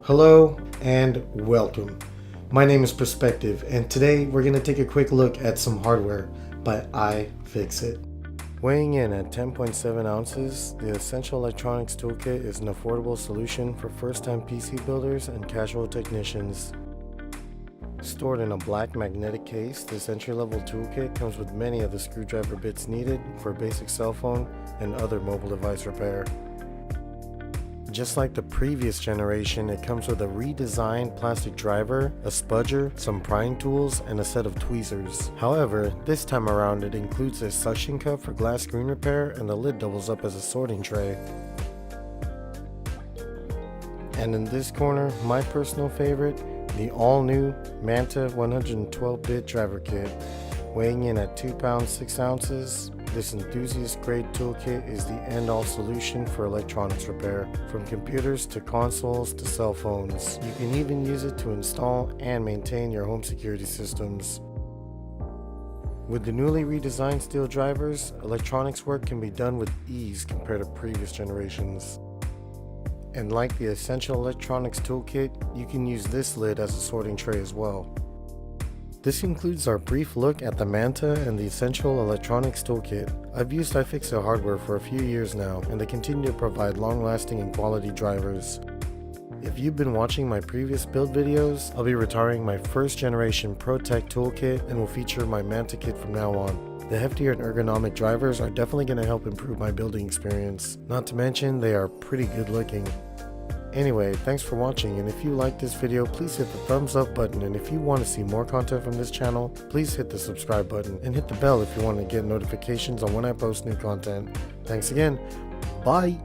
Hello and welcome. My name is PERSPECKTiVE, and today we're going to take a quick look at some hardware by iFixit. Weighing in at 10.7 ounces, the Essential Electronics Toolkit is an affordable solution for first-time PC builders and casual technicians. Stored in a black magnetic case, this entry-level toolkit comes with many of the screwdriver bits needed for basic cell phone and other mobile device repair. Just like the previous generation, it comes with a redesigned plastic driver, a spudger, some prying tools, and a set of tweezers. However, this time around it includes a suction cup for glass screen repair, and the lid doubles up as a sorting tray. And in this corner, my personal favorite, the all-new Manta 112-bit driver kit. Weighing in at 2 pounds 6 ounces, this enthusiast-grade toolkit is the end-all solution for electronics repair, from computers to consoles to cell phones. You can even use it to install and maintain your home security systems. With the newly redesigned steel drivers, electronics work can be done with ease compared to previous generations. And like the Essential Electronics Toolkit, you can use this lid as a sorting tray as well. This concludes our brief look at the Manta and the Essential Electronics Toolkit. I've used iFixit hardware for a few years now, and they continue to provide long-lasting and quality drivers. If you've been watching my previous build videos, I'll be retiring my first generation ProTech toolkit and will feature my Manta kit from now on. The heftier and ergonomic drivers are definitely going to help improve my building experience. Not to mention, they are pretty good looking. Anyway, thanks for watching, and if you like this video, please hit the thumbs up button, and if you want to see more content from this channel, please hit the subscribe button and hit the bell if you want to get notifications on when I post new content. Thanks again. Bye!